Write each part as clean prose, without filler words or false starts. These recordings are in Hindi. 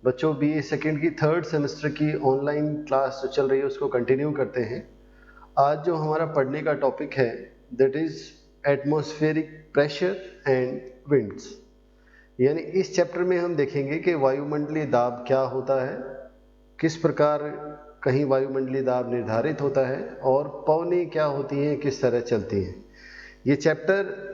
बच्चों बीए सेकेंड की थर्ड सेमेस्टर की ऑनलाइन क्लास जो चल रही है उसको कंटिन्यू करते हैं। आज जो हमारा पढ़ने का टॉपिक है that is atmospheric pressure and winds. यानी इस चैप्टर में हम देखेंगे कि वायुमंडलीय दाब क्या होता है, किस प्रकार कहीं वायुमंडलीय दाब निर्धारित होता है और पवनें क्या होती हैं, किस तरह चलती हैं। ये चैप्टर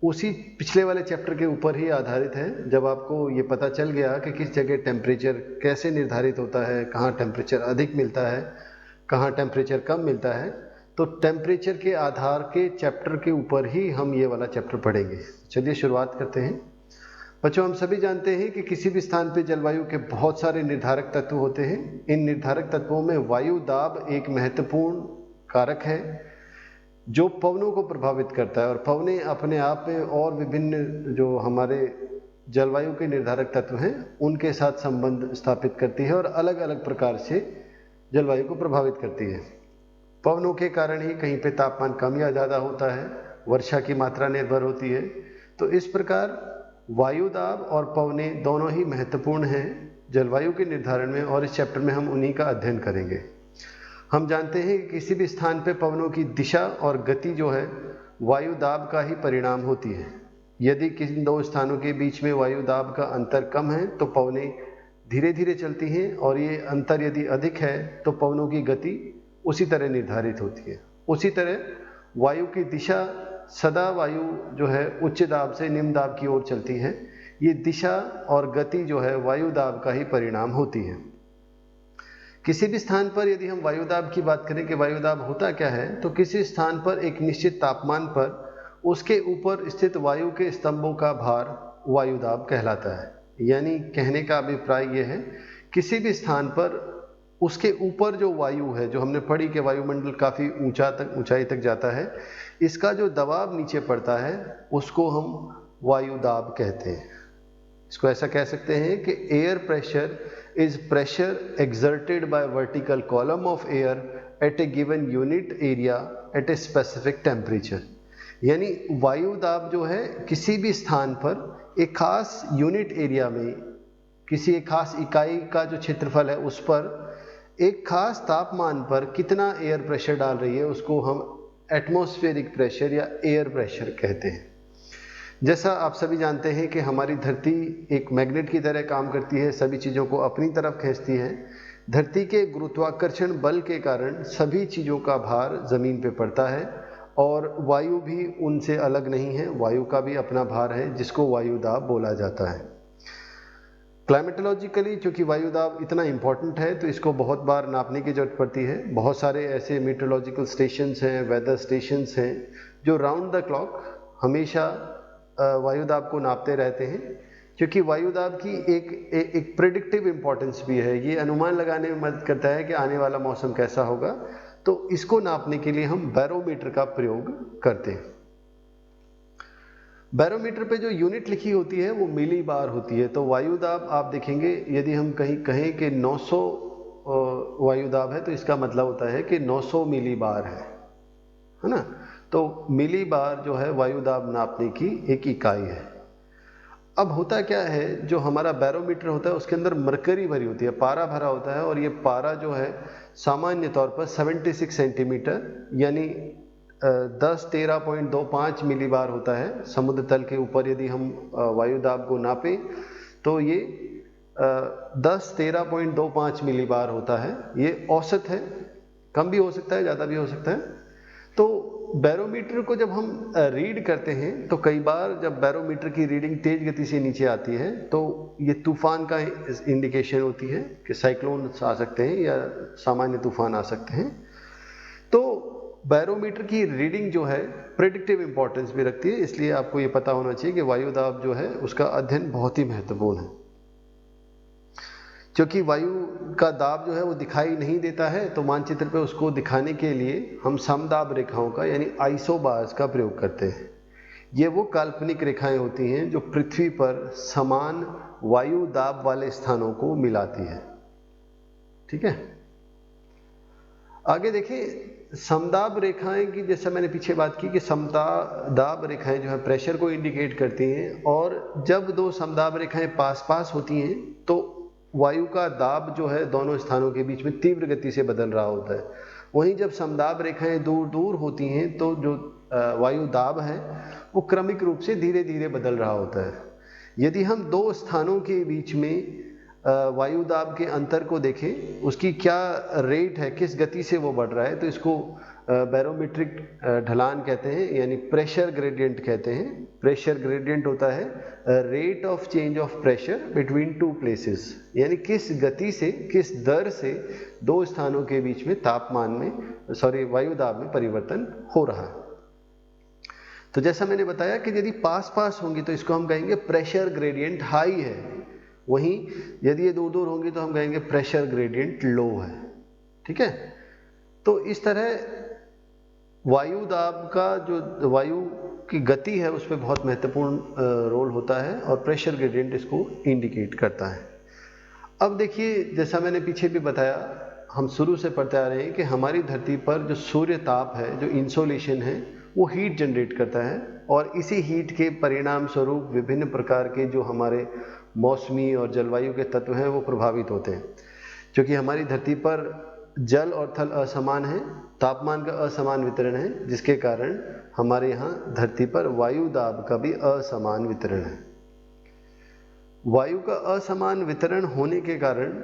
उसी पिछले वाले चैप्टर के ऊपर ही आधारित है। जब आपको ये पता चल गया कि किस जगह टेम्परेचर कैसे निर्धारित होता है, कहाँ टेम्परेचर अधिक मिलता है, कहाँ टेम्परेचर कम मिलता है, तो टेम्परेचर के आधार के चैप्टर के ऊपर ही हम ये वाला चैप्टर पढ़ेंगे। चलिए शुरुआत करते हैं। बच्चों, हम सभी जानते हैं कि किसी भी स्थान पर जलवायु के बहुत सारे निर्धारक तत्व होते हैं। इन निर्धारक तत्वों में वायु दाब एक महत्वपूर्ण कारक है जो पवनों को प्रभावित करता है, और पवनें अपने आप में और विभिन्न जो हमारे जलवायु के निर्धारक तत्व हैं उनके साथ संबंध स्थापित करती है और अलग अलग प्रकार से जलवायु को प्रभावित करती है। पवनों के कारण ही कहीं पे तापमान कम या ज़्यादा होता है, वर्षा की मात्रा निर्भर होती है। तो इस प्रकार वायु दाब और पवनें दोनों ही महत्वपूर्ण हैं जलवायु के निर्धारण में, और इस चैप्टर में हम उन्हीं का अध्ययन करेंगे। हम जानते हैं कि किसी भी स्थान पर पवनों की दिशा और गति जो है वायु दाब का ही परिणाम होती है। यदि किसी दो स्थानों के बीच में वायु दाब का अंतर कम है तो पवनें धीरे धीरे चलती हैं, और ये अंतर यदि अधिक है तो पवनों की गति उसी तरह निर्धारित होती है। उसी तरह वायु की दिशा सदा वायु जो है उच्च दाब से निम्न दाब की ओर चलती है। ये दिशा और गति जो है वायु दाब का ही परिणाम होती है। किसी भी स्थान पर यदि हम वायुदाब की बात करें कि वायुदाब होता क्या है, तो किसी स्थान पर एक निश्चित तापमान पर उसके ऊपर स्थित वायु के स्तंभों का भार वायुदाब कहलाता है। यानी कहने का अभिप्राय यह है, किसी भी स्थान पर उसके ऊपर जो वायु है, जो हमने पढ़ी कि वायुमंडल काफ़ी ऊंचाई तक जाता है, इसका जो दबाव नीचे पड़ता है उसको हम वायुदाब कहते हैं। इसको ऐसा कह सकते हैं कि air pressure is pressure exerted by vertical column of air at a given unit area at a specific temperature। यानी वायु दाब जो है किसी भी स्थान पर एक खास यूनिट एरिया में, किसी एक खास इकाई का जो क्षेत्रफल है उस पर एक खास तापमान पर कितना एयर प्रेशर डाल रही है, उसको हम एटमॉस्फेरिक प्रेशर या एयर प्रेशर कहते हैं। जैसा आप सभी जानते हैं कि हमारी धरती एक मैग्नेट की तरह काम करती है, सभी चीज़ों को अपनी तरफ खींचती है। धरती के गुरुत्वाकर्षण बल के कारण सभी चीज़ों का भार ज़मीन पे पड़ता है, और वायु भी उनसे अलग नहीं है। वायु का भी अपना भार है जिसको वायुदाब बोला जाता है। क्लाइमेटोलॉजिकली चूँकि वायुदाब इतना इम्पॉर्टेंट है तो इसको बहुत बार नापने की जरूरत पड़ती है। बहुत सारे ऐसे मीटरोलॉजिकल स्टेशंस हैं, वेदर स्टेशंस हैं, जो राउंड द क्लॉक हमेशा वायुदाब को नापते रहते हैं, क्योंकि वायुदाब की एक प्रेडिक्टिव इम्पोर्टेंस भी है। ये अनुमान लगाने में मदद करता है कि आने वाला मौसम कैसा होगा। तो इसको नापने के लिए हम बैरोमीटर का प्रयोग करते हैं। बैरोमीटर पे जो यूनिट लिखी होती है वो मिली बार होती है। तो वायुदाब आप देखेंगे, यदि हम कहीं कहें कि 900 वायुदाब है तो इसका मतलब होता है कि 900 मिली बार है ना। तो मिली बार जो है वायुदाब नापने की एक इकाई है। अब होता क्या है, जो हमारा बैरोमीटर होता है उसके अंदर मरकरी भरी होती है, पारा भरा होता है, और ये पारा जो है सामान्य तौर पर 76 सेंटीमीटर यानी 10-13.25 मिली बार होता है। समुद्र तल के ऊपर यदि हम वायुदाब को नापें तो ये 10-13.25 मिली बार होता है। ये औसत है, कम भी हो सकता है, ज़्यादा भी हो सकता है। तो बैरोमीटर को जब हम रीड करते हैं तो कई बार जब बैरोमीटर की रीडिंग तेज गति से नीचे आती है तो ये तूफान का इंडिकेशन होती है कि साइक्लोन आ सकते हैं या सामान्य तूफान आ सकते हैं। तो बैरोमीटर की रीडिंग जो है प्रेडिक्टिव इंपॉर्टेंस भी रखती है, इसलिए आपको ये पता होना चाहिए कि वायुदाब जो है उसका अध्ययन बहुत ही महत्वपूर्ण है। क्योंकि वायु का दाब जो है वो दिखाई नहीं देता है, तो मानचित्र पे उसको दिखाने के लिए हम समदाब रेखाओं का यानी आइसोबार्स का प्रयोग करते हैं। ये वो काल्पनिक रेखाएं होती हैं जो पृथ्वी पर समान वायु दाब वाले स्थानों को मिलाती है। ठीक है, आगे देखिए समदाब रेखाएं की, जैसा मैंने पीछे बात की कि समदाब रेखाएं जो है प्रेशर को इंडिकेट करती हैं, और जब दो समदाब रेखाएं पास पास होती हैं तो वायु का दाब जो है दोनों स्थानों के बीच में तीव्र गति से बदल रहा होता है। वहीं जब समदाब रेखाएं दूर दूर होती हैं तो जो वायु दाब है वो क्रमिक रूप से धीरे धीरे बदल रहा होता है। यदि हम दो स्थानों के बीच में वायु दाब के अंतर को देखें, उसकी क्या रेट है, किस गति से वो बढ़ रहा है, तो इसको बैरोमीट्रिक ढलान कहते हैं, यानी प्रेशर ग्रेडियंट कहते हैं। प्रेशर ग्रेडियंट होता है rate of change of pressure between two places, यानी किस गति से, किस दर से दो स्थानों के बीच में तापमान में वायु दाब में परिवर्तन हो रहा है। तो जैसा मैंने बताया कि यदि पास पास होंगी तो इसको हम कहेंगे प्रेशर ग्रेडियंट हाई है, वहीं यदि ये दूर दूर होंगी तो हम कहेंगे प्रेशर ग्रेडियंट लो है। ठीक है, तो इस तरह वायु दाब का जो वायु की गति है उस पर बहुत महत्वपूर्ण रोल होता है और प्रेशर ग्रेडियंट इसको इंडिकेट करता है। अब देखिए, जैसा मैंने पीछे भी बताया, हम शुरू से पढ़ते आ रहे हैं कि हमारी धरती पर जो सूर्य ताप है, जो इंसोलेशन है, वो हीट जनरेट करता है और इसी हीट के परिणाम स्वरूप विभिन्न प्रकार के जो हमारे मौसमी और जलवायु के तत्व हैं वो प्रभावित होते हैं। क्योंकि हमारी धरती पर जल और थल असमान है, तापमान का असमान वितरण है, जिसके कारण हमारे यहाँ धरती पर वायु दाब का भी असमान वितरण है। वायु का असमान वितरण होने के कारण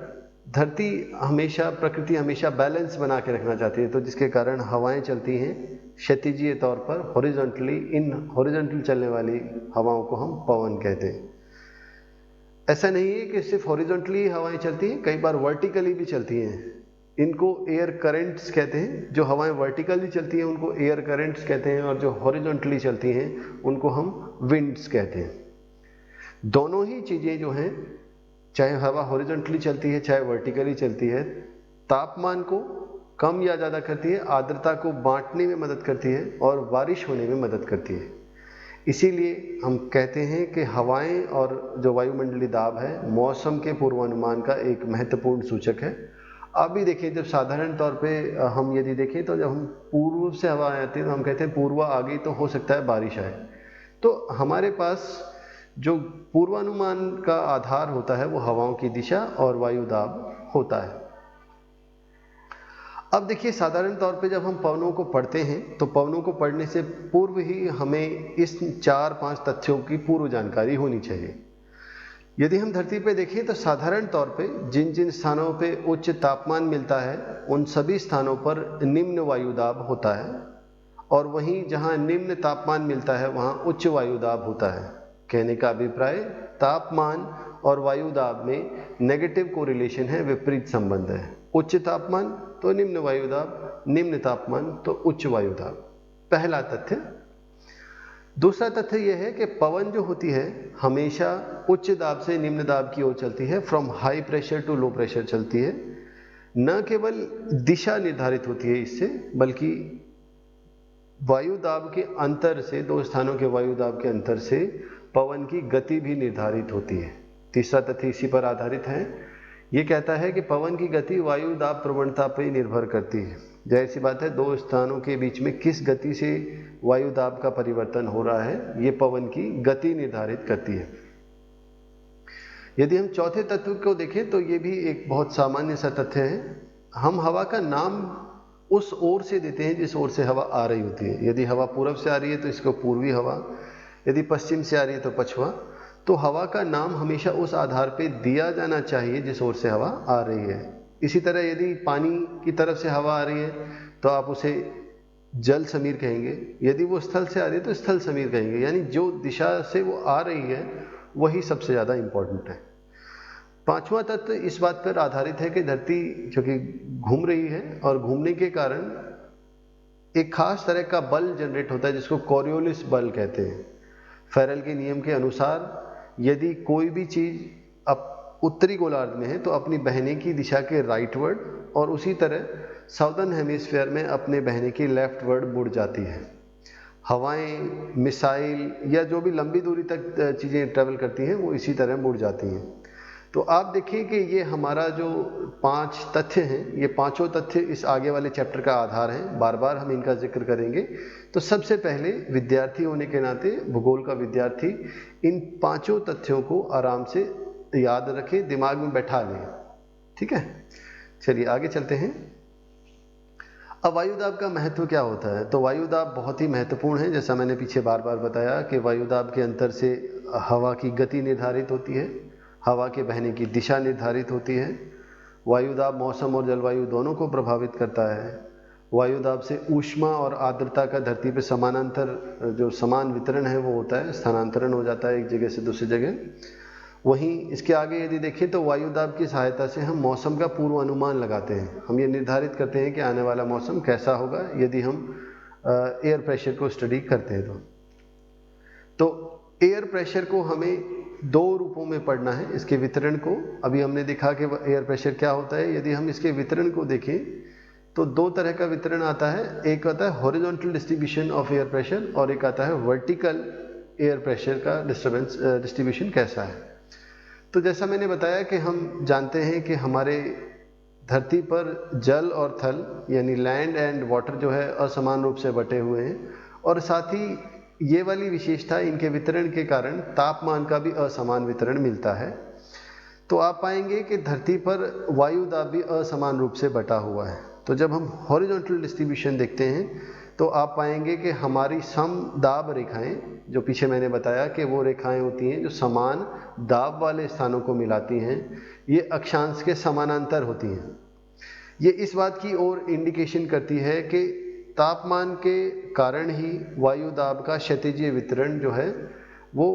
धरती हमेशा, प्रकृति हमेशा बैलेंस बना के रखना चाहती है, तो जिसके कारण हवाएं चलती हैं क्षैतिजीय तौर पर हॉरिजॉन्टली। इन हॉरिजॉन्टल चलने वाली हवाओं को हम पवन कहते हैं। ऐसा नहीं है कि सिर्फ हॉरिजॉन्टली हवाएं चलती हैं, कई बार वर्टिकली भी चलती हैं। इनको एयर करंट्स कहते हैं। जो हवाएं वर्टिकली चलती हैं उनको एयर करंट्स कहते हैं और जो हॉरिजॉन्टली चलती हैं उनको हम विंड्स कहते हैं। दोनों ही चीज़ें जो हैं, चाहे हवा हॉरिजॉन्टली चलती है चाहे वर्टिकली चलती है, तापमान को कम या ज़्यादा करती है, आर्द्रता को बांटने में मदद करती है और बारिश होने में मदद करती है। इसीलिए हम कहते हैं कि हवाएं और जो वायुमंडलीय दाब है मौसम के पूर्वानुमान का एक महत्वपूर्ण सूचक है। आप भी देखिए, जब साधारण तौर पे हम यदि देखें तो जब हम पूर्व से हवा आती है तो हम कहते हैं पूर्व आ गई तो हो सकता है बारिश आए। तो हमारे पास जो पूर्वानुमान का आधार होता है वो हवाओं की दिशा और वायु दाब होता है। अब देखिए, साधारण तौर पे जब हम पवनों को पढ़ते हैं तो पवनों को पढ़ने से पूर्व ही हमें इस 4-5 तथ्यों की पूर्व जानकारी होनी चाहिए। यदि हम धरती पे देखें तो साधारण तौर पे जिन जिन स्थानों पे उच्च तापमान मिलता है उन सभी स्थानों पर निम्न वायु दाब होता है, और वहीं जहां निम्न तापमान मिलता है वहां उच्च वायु दाब होता है। कहने का अभिप्राय, तापमान और वायु दाब में नेगेटिव कोरिलेशन है, विपरीत संबंध है। उच्च तापमान तो निम्न वायु दाब, निम्न तापमान तो उच्च वायु दाब। पहला तथ्य। दूसरा तथ्य यह है कि पवन जो होती है हमेशा उच्च दाब से निम्न दाब की ओर चलती है, from high pressure to low pressure चलती है। न केवल दिशा निर्धारित होती है इससे, बल्कि वायु दाब के अंतर से, दो स्थानों के वायु दाब के अंतर से पवन की गति भी निर्धारित होती है। तीसरा तथ्य इसी पर आधारित है। ये कहता है कि पवन की गति वायु दाब प्रवणता पर निर्भर करती है। जाहिर सी बात है, दो स्थानों के बीच में किस गति से वायु दाब का परिवर्तन हो रहा है ये पवन की गति निर्धारित करती है। यदि हम चौथे तत्व को देखें तो ये भी एक बहुत सामान्य सा तथ्य है। हम हवा का नाम उस ओर से देते हैं जिस ओर से हवा आ रही होती है। यदि हवा पूर्व से आ रही है तो इसको पूर्वी हवा, यदि पश्चिम से आ रही है तो पछवा। तो हवा का नाम हमेशा उस आधार पे दिया जाना चाहिए जिस ओर से हवा आ रही है। इसी तरह यदि पानी की तरफ से हवा आ रही है तो आप उसे जल समीर कहेंगे, यदि वो स्थल से आ रही है तो स्थल समीर कहेंगे। यानी जो दिशा से वो आ रही है वही सबसे ज़्यादा इम्पोर्टेंट है। पांचवा तत्व इस बात पर आधारित है कि धरती क्योंकि घूम रही है और घूमने के कारण एक खास तरह का बल जनरेट होता है जिसको कोरियोलिस बल कहते हैं। फेरेल के नियम के अनुसार यदि कोई भी चीज़ अब उत्तरी गोलार्ध में है तो अपनी बहने की दिशा के राइटवर्ड, और उसी तरह साउदर्न हेमिस्फीयर में अपने बहने की लेफ्टवर्ड मुड़ जाती है। हवाएं, मिसाइल या जो भी लंबी दूरी तक चीज़ें ट्रेवल करती हैं वो इसी तरह मुड़ जाती हैं। तो आप देखिए कि ये हमारा जो 5 तथ्य हैं, ये पांचों तथ्य इस आगे वाले चैप्टर का आधार हैं। बार बार हम इनका जिक्र करेंगे। तो सबसे पहले विद्यार्थी होने के नाते, भूगोल का विद्यार्थी, इन पांचों तथ्यों को आराम से याद रखें, दिमाग में बैठा लें, ठीक है। चलिए आगे चलते हैं। अब वायुदाब का महत्व क्या होता है? तो वायुदाब बहुत ही महत्वपूर्ण है। जैसा मैंने पीछे बार बार बताया कि वायुदाब के अंतर से हवा की गति निर्धारित होती है, हवा के बहने की दिशा निर्धारित होती है। वायुदाब मौसम और जलवायु दोनों को प्रभावित करता है। वायुदाब से ऊष्मा और आर्द्रता का धरती पर समानांतर जो समान वितरण है वो होता है, स्थानांतरण हो जाता है एक जगह से दूसरी जगह। वहीं इसके आगे यदि देखें तो वायुदाब की सहायता से हम मौसम का पूर्व अनुमान लगाते हैं। हम ये निर्धारित करते हैं कि आने वाला मौसम कैसा होगा यदि हम एयर प्रेशर को स्टडी करते हैं। तो एयर प्रेशर को हमें दो रूपों में पढ़ना है, इसके वितरण को। अभी हमने देखा कि एयर प्रेशर क्या होता है। यदि हम इसके वितरण को देखें तो दो तरह का वितरण आता है। एक आता है horizontal distribution of air pressure और एक आता है वर्टिकल एयर प्रेशर का डिस्ट्रीब्यूशन कैसा है। तो जैसा मैंने बताया कि हम जानते हैं कि हमारे धरती पर जल और थल यानी लैंड एंड वाटर जो है असमान रूप से बटे हुए हैं, और साथ ही ये वाली विशेषता इनके वितरण के कारण तापमान का भी असमान वितरण मिलता है। तो आप पाएंगे कि धरती पर वायुदाब भी असमान रूप से बटा हुआ है। तो जब हम हॉरिजॉन्टल डिस्ट्रीब्यूशन देखते हैं तो आप पाएंगे कि हमारी समदाब रेखाएं, जो पीछे मैंने बताया कि वो रेखाएं होती हैं जो समान दाब वाले स्थानों को मिलाती हैं, ये अक्षांश के समानांतर होती हैं। ये इस बात की ओर इंडिकेशन करती है कि तापमान के कारण ही वायुदाब का क्षैतिजीय वितरण जो है वो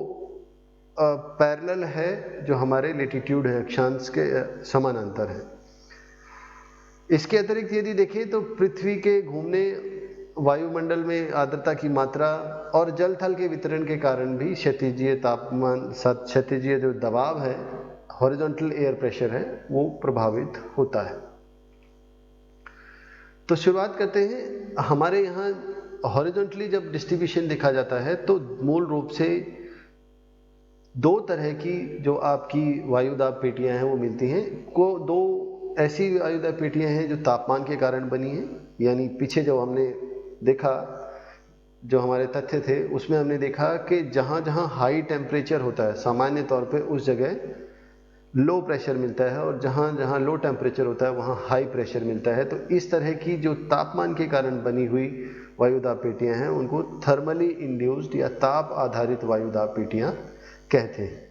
पैरेलल है, जो हमारे लेटीट्यूड है, अक्षांश के समानांतर है। इसके अतिरिक्त यदि देखें तो पृथ्वी के घूमने, वायुमंडल में आर्द्रता की मात्रा और जल थल के वितरण के कारण भी क्षैतिजीय तापमान, क्षैतिजीय जो दबाव है, हॉरिजॉन्टल एयर प्रेशर है, वो प्रभावित होता है। तो शुरुआत करते हैं। हमारे यहाँ हॉरिजॉन्टली जब डिस्ट्रीब्यूशन देखा जाता है तो मूल रूप से दो तरह की जो आपकी वायुदाब पेटियां हैं वो मिलती हैं। दो ऐसी वायुदाब पेटियां हैं जो तापमान के कारण बनी हैं, यानी पीछे जो हमने देखा, जो हमारे तथ्य थे उसमें हमने देखा कि जहाँ जहाँ हाई टेम्परेचर होता है सामान्य तौर पे उस जगह लो प्रेशर मिलता है, और जहाँ जहाँ लो टेम्परेचर होता है वहाँ हाई प्रेशर मिलता है। तो इस तरह की जो तापमान के कारण बनी हुई वायुदाब पेटियां हैं उनको थर्मली इंड्यूस्ड या ताप आधारित वायुदाब पेटियां कहते हैं।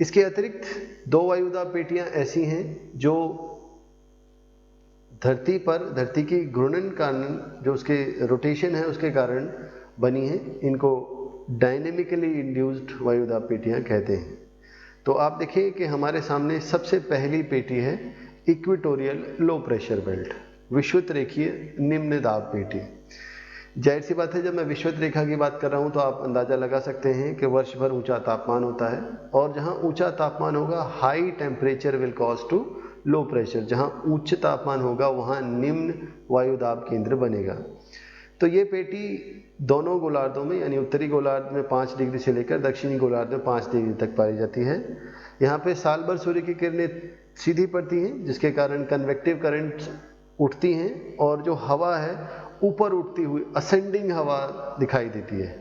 इसके अतिरिक्त दो वायुदाब पेटियां ऐसी हैं जो धरती की घूर्णन कारण, जो उसके रोटेशन है उसके कारण बनी है, इनको डायनेमिकली इंड्यूस्ड वायुदाब पेटियां कहते हैं। तो आप देखिए कि हमारे सामने सबसे पहली पेटी है इक्वेटोरियल लो प्रेशर बेल्ट, विषुवत रेखीय निम्न दाब पेटी। जाहिर सी बात है, जब मैं विषुवत रेखा की बात कर रहा हूं तो आप अंदाजा लगा सकते हैं कि वर्ष भर ऊंचा तापमान होता है, और जहां ऊंचा तापमान होगा high temperature will cause to low pressure, जहां उच्च तापमान होगा वहां निम्न वायुदाब केंद्र बनेगा। तो ये पेटी दोनों गोलार्धों में, यानी उत्तरी गोलार्ध में 5 डिग्री से लेकर दक्षिणी गोलार्ध में 5 डिग्री तक पाई जाती है। यहाँ पे साल भर सूर्य की किरणें सीधी पड़ती हैं, जिसके कारण कन्वेक्टिव करंट्स उठती हैं, और जो हवा है ऊपर उठती हुई असेंडिंग हवा दिखाई देती है।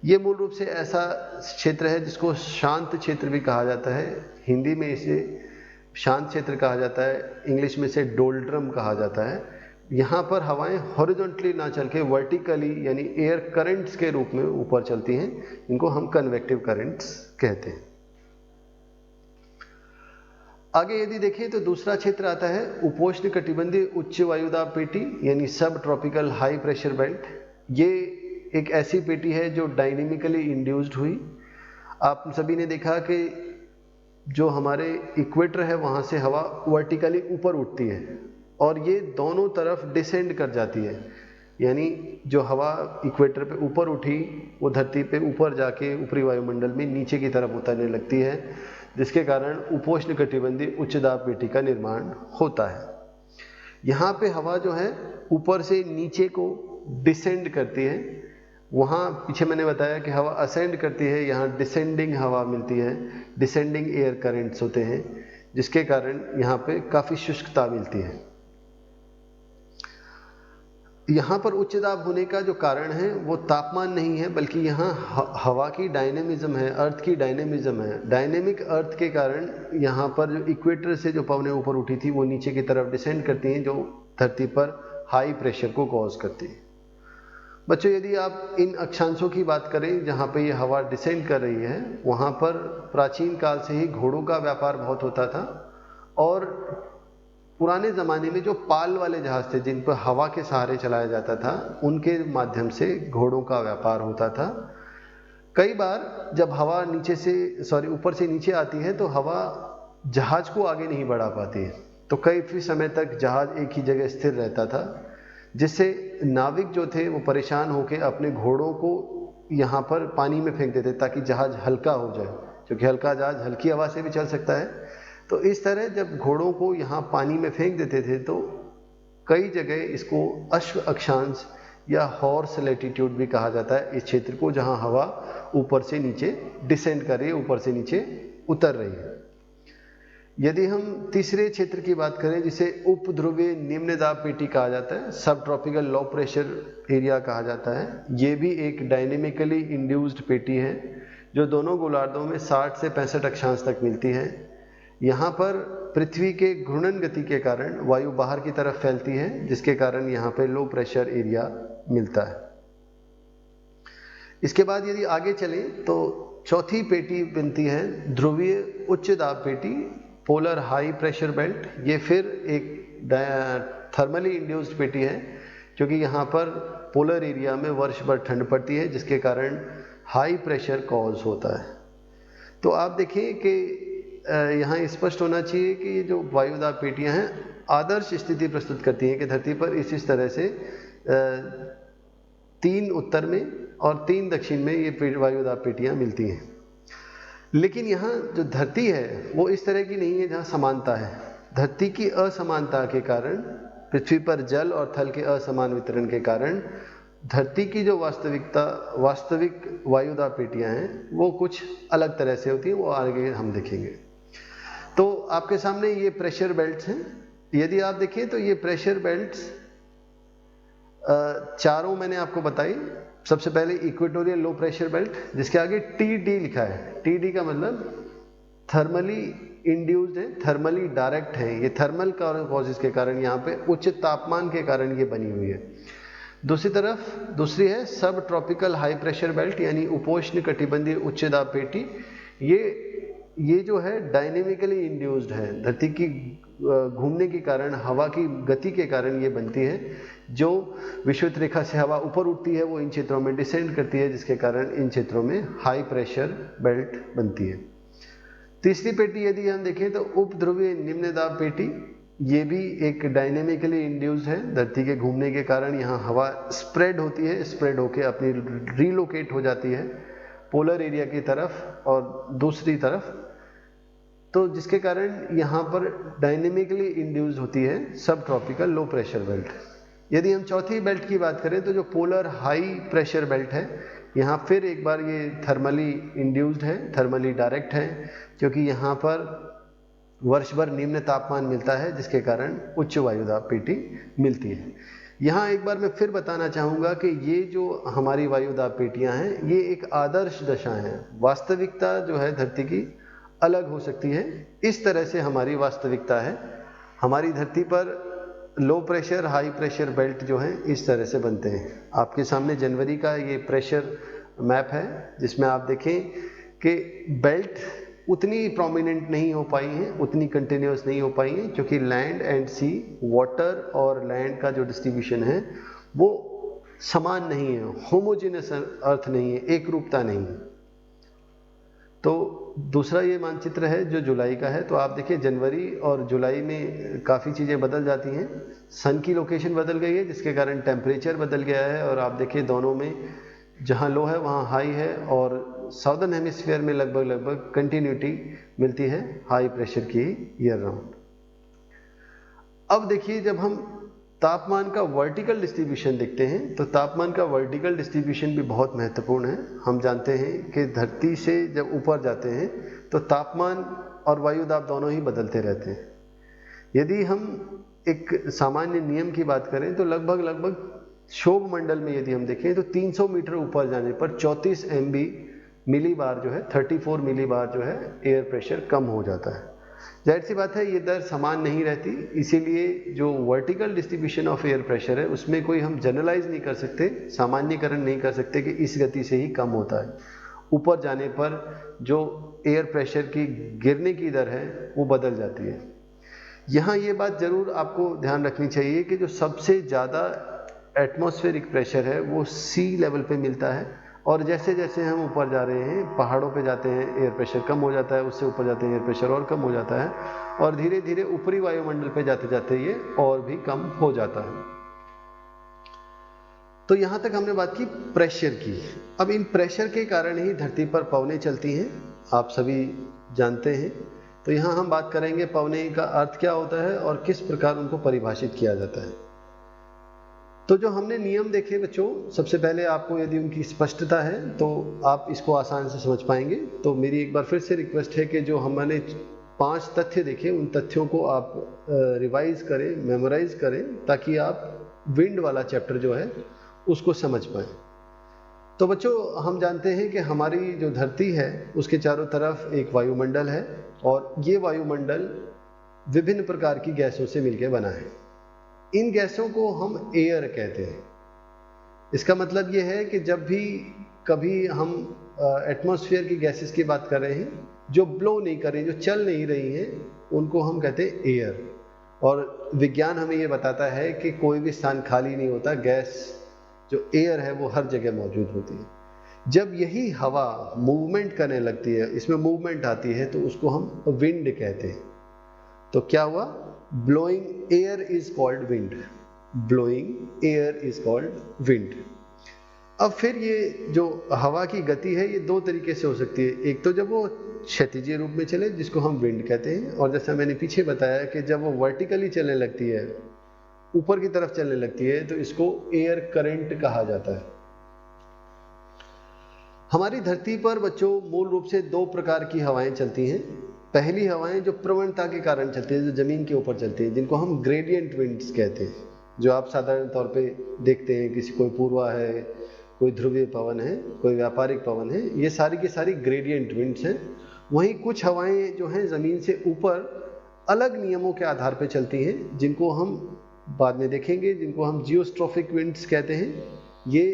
ये मूल रूप से ऐसा क्षेत्र है जिसको शांत क्षेत्र भी कहा जाता है। हिंदी में इसे शांत क्षेत्र कहा जाता है, इंग्लिश में इसे डोल्ड्रम कहा जाता है। यहाँ पर हवाएं हॉरिजॉन्टली ना चल के वर्टिकली, यानी एयर करंट्स के रूप में ऊपर चलती हैं, इनको हम कन्वेक्टिव करंट्स कहते हैं। आगे यदि देखें तो दूसरा क्षेत्र आता है उपोष्ण कटिबंधीय उच्च वायुदाब पेटी, यानी सब ट्रॉपिकल हाई प्रेशर बेल्ट। ये एक ऐसी पेटी है जो डायनेमिकली इंड्यूस्ड हुई। आप सभी ने देखा कि जो हमारे इक्वेटर है वहाँ से हवा वर्टिकली ऊपर उठती है, और ये दोनों तरफ डिसेंड कर जाती है, यानी जो हवा इक्वेटर पे ऊपर उठी वो धरती पे ऊपर जाके ऊपरी वायुमंडल में नीचे की तरफ उतरने लगती है, जिसके कारण उपोष्ण कटिबंधीय उच्च दाब पेटी का निर्माण होता है। यहाँ पे हवा जो है ऊपर से नीचे को डिसेंड करती है। वहाँ पीछे मैंने बताया कि हवा असेंड करती है, यहाँ डिसेंडिंग हवा मिलती है, डिसेंडिंग एयर करंट्स होते हैं, जिसके कारण यहाँ पे काफ़ी शुष्कता मिलती है। यहाँ पर उच्च दाब होने का जो कारण है वो तापमान नहीं है, बल्कि यहाँ हवा की डायनेमिज्म है, अर्थ की डायनेमिज्म है। डायनेमिक अर्थ के कारण यहाँ पर जो इक्वेटर से जो पवनें ऊपर उठी थी वो नीचे की तरफ डिसेंड करती हैं, जो धरती पर हाई प्रेशर को कॉज करती है। बच्चों, यदि आप इन अक्षांशों की बात करें जहाँ पे ये हवा डिसेंड कर रही है, वहाँ पर प्राचीन काल से ही घोड़ों का व्यापार बहुत होता था, और पुराने ज़माने में जो पाल वाले जहाज़ थे जिन पर हवा के सहारे चलाया जाता था, उनके माध्यम से घोड़ों का व्यापार होता था। कई बार जब हवा ऊपर से नीचे आती है तो हवा जहाज़ को आगे नहीं बढ़ा पाती है, तो कई समय तक जहाज़ एक ही जगह स्थिर रहता था, जिससे नाविक जो थे वो परेशान होकर अपने घोड़ों को यहाँ पर पानी में फेंक देते ताकि जहाज़ हल्का हो जाए, क्योंकि हल्का जहाज़ हल्की हवा से भी चल सकता है। तो इस तरह जब घोड़ों को यहाँ पानी में फेंक देते थे तो कई जगह इसको अश्व अक्षांश या हॉर्स लैटिट्यूड भी कहा जाता है, इस क्षेत्र को जहाँ हवा ऊपर से नीचे डिसेंड कर रही है, ऊपर से नीचे उतर रही है। यदि हम तीसरे क्षेत्र की बात करें जिसे उपध्रुवीय निम्न दाब पेटी कहा जाता है, सब ट्रॉपिकल लो प्रेशर एरिया कहा जाता है, ये भी एक डायनेमिकली इंड्यूस्ड पेटी है जो दोनों गोलार्धों में 60 से 65 अक्षांश तक मिलती है। यहाँ पर पृथ्वी के घूर्णन गति के कारण वायु बाहर की तरफ फैलती है, जिसके कारण यहाँ पे लो प्रेशर एरिया मिलता है। इसके बाद यदि आगे चलें तो चौथी पेटी बनती है ध्रुवीय उच्च दाब पेटी, पोलर हाई प्रेशर बेल्ट। ये फिर एक थर्मली इंड्यूस्ड पेटी है, क्योंकि यहाँ पर पोलर एरिया में वर्ष भर ठंड पड़ती है, जिसके कारण हाई प्रेशर कॉज होता है। तो आप देखिए कि यहाँ स्पष्ट होना चाहिए कि ये जो वायुदाब पेटियाँ हैं आदर्श स्थिति प्रस्तुत करती हैं कि धरती पर इस तरह से 3 उत्तर में और 3 दक्षिण में ये वायुदाब पेटियाँ मिलती हैं। लेकिन यहाँ जो धरती है वो इस तरह की नहीं है जहाँ समानता है। धरती की असमानता के कारण, पृथ्वी पर जल और थल के असमान वितरण के कारण धरती की जो वास्तविक वायुदाब पेटियाँ हैं वो कुछ अलग तरह से होती हैं, वो आगे हम देखेंगे। तो आपके सामने ये प्रेशर बेल्ट्स हैं। यदि आप देखें तो ये प्रेशर बेल्ट्स चारों मैंने आपको बताई। सबसे पहले इक्वेटोरियल लो प्रेशर बेल्ट, जिसके आगे TD लिखा है। TD का मतलब थर्मली इंड्यूस्ड है, थर्मली डायरेक्ट है। ये थर्मल कॉजेस के कारण यहाँ पे उच्च तापमान के कारण ये बनी हुई है। दूसरी है सब ट्रॉपिकल हाई प्रेशर बेल्ट, यानी उपोष्ण कटिबंधीय उच्च दाब पेटी। ये जो है डायनेमिकली इंड्यूस्ड है, धरती की घूमने के कारण, हवा की गति के कारण ये बनती है। जो विषुवत रेखा से हवा ऊपर उठती है वो इन क्षेत्रों में डिसेंड करती है, जिसके कारण इन क्षेत्रों में हाई प्रेशर बेल्ट बनती है। तीसरी पेटी यदि हम देखें तो उपध्रुवीय निम्न दाब पेटी, ये भी एक डायनेमिकली इंड्यूस्ड है। धरती के घूमने के कारण यहाँ हवा स्प्रेड होती है, स्प्रेड होकर अपनी रीलोकेट हो जाती है पोलर एरिया की तरफ और दूसरी तरफ, तो जिसके कारण यहाँ पर डायनेमिकली इंड्यूस्ड होती है सब ट्रॉपिकल लो प्रेशर बेल्ट। यदि हम चौथी बेल्ट की बात करें तो जो पोलर हाई प्रेशर बेल्ट है, यहाँ फिर एक बार ये थर्मली इंड्यूस्ड है, थर्मली डायरेक्ट है, क्योंकि यहाँ पर वर्ष भर निम्न तापमान मिलता है, जिसके कारण उच्च वायुदाब पेटी मिलती है। यहाँ एक बार मैं फिर बताना चाहूँगा कि ये जो हमारी वायुदाब पेटियाँ हैं ये एक आदर्श दशा हैं। वास्तविकता जो है धरती की अलग हो सकती है, इस तरह से हमारी वास्तविकता है। हमारी धरती पर low pressure high pressure belt जो हैं इस तरह से बनते हैं। आपके सामने जनवरी का ये प्रेशर मैप है, जिसमें आप देखें कि बेल्ट उतनी प्रोमिनेंट नहीं हो पाई हैं, उतनी कंटिन्यूस नहीं हो पाई हैं, क्योंकि लैंड एंड सी, वाटर और लैंड का जो डिस्ट्रीब्यूशन है वो समान नहीं है, होमोजेनस अर्थ नहीं है, एक रूपता नहीं है। तो दूसरा ये मानचित्र है जो जुलाई का है, तो आप देखिए जनवरी और जुलाई में काफ़ी चीज़ें बदल जाती हैं। सन की लोकेशन बदल गई है, जिसके कारण टेम्परेचर बदल गया है, और आप देखिए दोनों में जहाँ लो है वहाँ हाई है, और साउदर्न हेमिस्फीयर में लगभग कंटिन्यूटी मिलती है हाई प्रेशर की ईयर राउंड। अब देखिए जब हम तापमान का वर्टिकल डिस्ट्रीब्यूशन देखते हैं तो तापमान का वर्टिकल डिस्ट्रीब्यूशन भी बहुत महत्वपूर्ण है। हम जानते हैं कि धरती से जब ऊपर जाते हैं तो तापमान और वायुदाब दोनों ही बदलते रहते हैं। यदि हम एक सामान्य नियम की बात करें तो लगभग क्षोभ मंडल में यदि हम देखें तो 300 मीटर ऊपर जाने पर 34 मिली बार जो है 34 मिली बार जो है एयर प्रेशर कम हो जाता है। जाहिर सी बात है ये दर समान नहीं रहती, इसीलिए जो vertical distribution of air pressure है उसमें कोई हम जनरलाइज नहीं कर सकते, सामान्यकरण नहीं कर सकते कि इस गति से ही कम होता है। ऊपर जाने पर जो एयर प्रेशर की गिरने की दर है वो बदल जाती है। यहाँ ये बात ज़रूर आपको ध्यान रखनी चाहिए कि जो सबसे ज़्यादा एटमॉस्फेरिक प्रेशर है वो सी लेवल पे मिलता है, और जैसे जैसे हम ऊपर जा रहे हैं, पहाड़ों पे जाते हैं, एयर प्रेशर कम हो जाता है, उससे ऊपर जाते हैं एयर प्रेशर और कम हो जाता है, और धीरे धीरे ऊपरी वायुमंडल पे जाते जाते ये और भी कम हो जाता है। तो यहाँ तक हमने बात की प्रेशर की। अब इन प्रेशर के कारण ही धरती पर पवनें चलती हैं, आप सभी जानते हैं। तो यहाँ हम बात करेंगे पवने का अर्थ क्या होता है और किस प्रकार उनको परिभाषित किया जाता है। तो जो हमने नियम देखे बच्चों, सबसे पहले आपको यदि उनकी स्पष्टता है तो आप इसको आसान से समझ पाएंगे। तो मेरी एक बार फिर से रिक्वेस्ट है कि जो हमने 5 तथ्य देखे उन तथ्यों को आप रिवाइज करें, मेमोराइज करें, ताकि आप विंड वाला चैप्टर जो है उसको समझ पाएँ। तो बच्चों हम जानते हैं कि हमारी जो धरती है उसके चारों तरफ एक वायुमंडल है, और ये वायुमंडल विभिन्न प्रकार की गैसों से मिलकर बना है। इन गैसों को हम एयर कहते हैं। इसका मतलब ये है कि जब भी कभी हम एटमॉस्फेयर की गैसेस की बात कर रहे हैं जो ब्लो नहीं कर रही, जो चल नहीं रही हैं, उनको हम कहते हैं एयर। और विज्ञान हमें ये बताता है कि कोई भी स्थान खाली नहीं होता, गैस जो एयर है वो हर जगह मौजूद होती है। जब यही हवा मूवमेंट करने लगती है, इसमें मूवमेंट आती है, तो उसको हम विंड कहते हैं। तो क्या हुआ? Blowing air is called wind. Blowing air is called wind. अब फिर ये जो हवा की गति है ये 2 तरीके से हो सकती है। एक तो जब वो क्षैतिजीय रूप में चले, जिसको हम विंड कहते हैं, और जैसा मैंने पीछे बताया कि जब वो वर्टिकली चलने लगती है, ऊपर की तरफ चलने लगती है, तो इसको एयर करंट कहा जाता है। हमारी धरती पर बच्चों मूल रूप से 2 प्रकार की हवाएं चलती हैं। पहली हवाएं जो प्रवणता के कारण चलती है, जो जमीन के ऊपर चलती है, जिनको हम ग्रेडियंट विंड्स कहते हैं, जो आप साधारण तौर पे देखते हैं, किसी कोई पूर्वा है, कोई ध्रुवीय पवन है, कोई व्यापारिक पवन है, ये सारी की सारी ग्रेडियंट विंड्स हैं। वहीं कुछ हवाएं जो हैं ज़मीन से ऊपर अलग नियमों के आधार पर चलती हैं, जिनको हम बाद में देखेंगे, जिनको हम जियोस्ट्रोफिक विंड्स कहते हैं। ये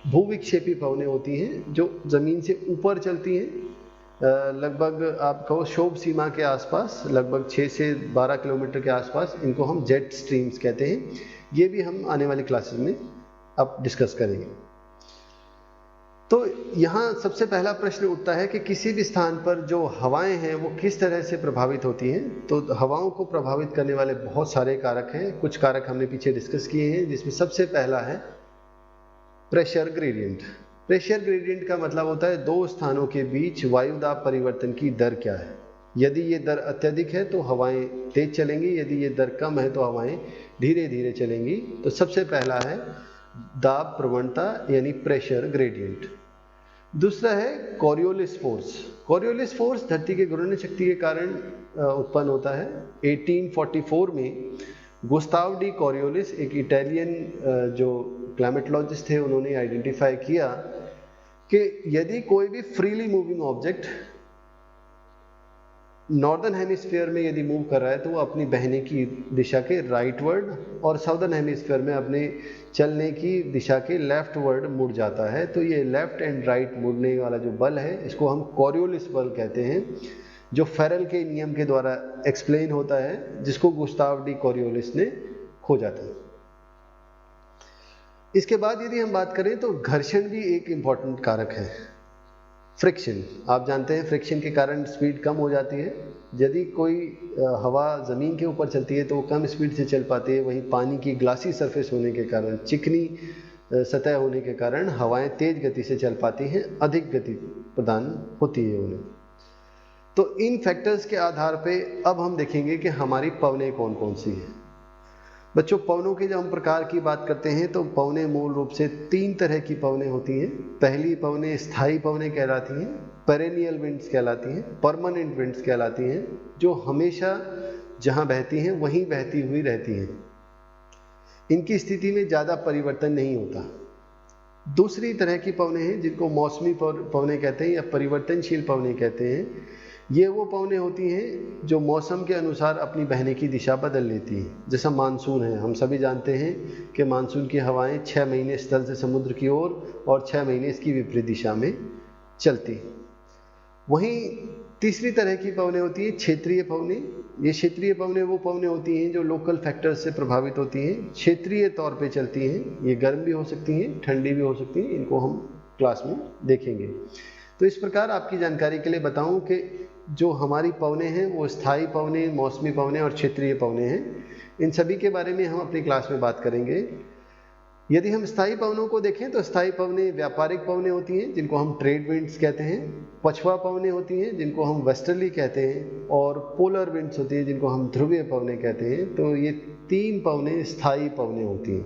भूविक्षेपी पवनें होती हैं जो ज़मीन से ऊपर चलती हैं, लगभग आप कहो क्षोभ सीमा के आसपास, लगभग 6 से 12 किलोमीटर के आसपास। इनको हम जेट स्ट्रीम्स कहते हैं। ये भी हम आने वाली क्लासेस में अब डिस्कस करेंगे। तो यहाँ सबसे पहला प्रश्न उठता है कि किसी भी स्थान पर जो हवाएं हैं वो किस तरह से प्रभावित होती हैं। तो हवाओं को प्रभावित करने वाले बहुत सारे कारक हैं। कुछ कारक हमने पीछे डिस्कस किए हैं, जिसमें सबसे पहला है प्रेशर ग्रेडियंट। प्रेशर ग्रेडियंट का मतलब होता है 2 स्थानों के बीच वायुदाब परिवर्तन की दर क्या है। यदि ये दर अत्यधिक है तो हवाएं तेज चलेंगी, यदि ये दर कम है तो हवाएं धीरे धीरे चलेंगी। तो सबसे पहला है दाब प्रवणता यानी प्रेशर ग्रेडियंट। दूसरा है कॉरियोलिस फोर्स। कॉरियोलिस फोर्स धरती के घूर्णन शक्ति के कारण उत्पन्न होता है। 1844 में गुस्ताव डी कॉरियोलिस, एक इटालियन जो क्लाइमेटोलॉजिस्ट थे, उन्होंने आइडेंटिफाई किया कि यदि कोई भी freely moving object northern hemisphere में यदि मूव कर रहा है तो वो अपनी बहने की दिशा के राइटवर्ड, और साउदर्न हेमिस्फीयर में अपने चलने की दिशा के लेफ्टवर्ड मुड़ जाता है। तो ये लेफ्ट एंड राइट मुड़ने वाला जो बल है, इसको हम कॉरियोलिस बल कहते हैं, जो फेरल के नियम के द्वारा एक्सप्लेन होता है, जिसको गुस्ताव डी कॉरियोलिस ने खोजा था। इसके बाद यदि हम बात करें तो घर्षण भी एक इम्पॉर्टेंट कारक है। फ्रिक्शन, आप जानते हैं फ्रिक्शन के कारण स्पीड कम हो जाती है। यदि कोई हवा ज़मीन के ऊपर चलती है तो वो कम स्पीड से चल पाती है। वहीं पानी की ग्लासी सरफेस होने के कारण, चिकनी सतह होने के कारण हवाएं तेज गति से चल पाती हैं, अधिक गति प्रदान होती है उन्हें। तो इन फैक्टर्स के आधार पे अब हम देखेंगे कि हमारी पवनें कौन कौन सी हैं। बच्चों पवनों के जब हम प्रकार की बात करते हैं तो पवनें मूल रूप से 3 तरह की पवनें होती हैं। पहली पवनें स्थायी पवनें कहलाती हैं, पेरेनियल विंड्स कहलाती हैं, परमानेंट विंड्स कहलाती हैं, जो हमेशा जहां बहती हैं वहीं बहती हुई रहती हैं। इनकी स्थिति में ज़्यादा परिवर्तन नहीं होता। दूसरी तरह की पवनें हैं जिनको मौसमी पवनें कहते हैं या परिवर्तनशील पवनें कहते हैं। ये वो पवनें होती हैं जो मौसम के अनुसार अपनी बहने की दिशा बदल लेती हैं। जैसा मानसून है, हम सभी जानते हैं कि मानसून की हवाएं 6 महीने स्थल से समुद्र की ओर और 6 महीने इसकी विपरीत दिशा में चलती हैं। वहीं तीसरी तरह की पवनें होती हैं क्षेत्रीय पवनें। ये क्षेत्रीय पवनें वो पवनें होती हैं जो लोकल फैक्टर्स से प्रभावित होती हैं, क्षेत्रीय तौर पे चलती हैं। ये गर्म भी हो सकती हैं, ठंडी भी हो सकती हैं, इनको हम क्लास में देखेंगे। तो इस प्रकार आपकी जानकारी के लिए बताऊं कि जो हमारी पवनें हैं वो स्थायी पवनें, मौसमी पवनें और क्षेत्रीय पवनें हैं। इन सभी के बारे में हम अपनी क्लास में बात करेंगे। यदि हम स्थायी पवनों को देखें तो स्थायी पवनें व्यापारिक पवनें होती हैं जिनको हम ट्रेड विंड्स कहते हैं, पछुआ पवनें होती हैं जिनको हम वेस्टर्ली कहते हैं, और पोलर विंड्स होती हैं जिनको हम ध्रुवीय पवनें कहते हैं। तो ये 3 पवनें स्थायी पवनें होती हैं।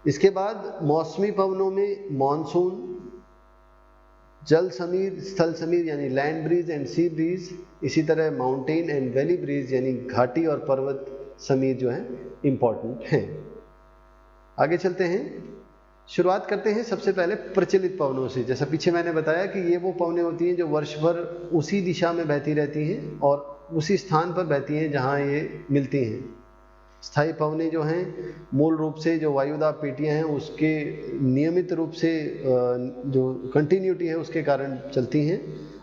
इसके बाद मौसमी पवनों में मॉनसून, जल समीर, स्थल समीर यानी land breeze and sea breeze, इसी तरह माउंटेन एंड वैली ब्रीज यानी घाटी और पर्वत समीर जो है इम्पॉर्टेंट हैं। आगे चलते हैं, शुरुआत करते हैं सबसे पहले प्रचलित पवनों से। जैसा पीछे मैंने बताया कि ये वो पवनें होती हैं जो वर्ष भर उसी दिशा में बहती रहती हैं और उसी स्थान पर बहती हैं जहाँ ये मिलती हैं। स्थायी पवनें जो हैं मूल रूप से जो वायुदाब पेटियां हैं उसके नियमित रूप से जो कंटिन्यूटी है उसके कारण चलती हैं।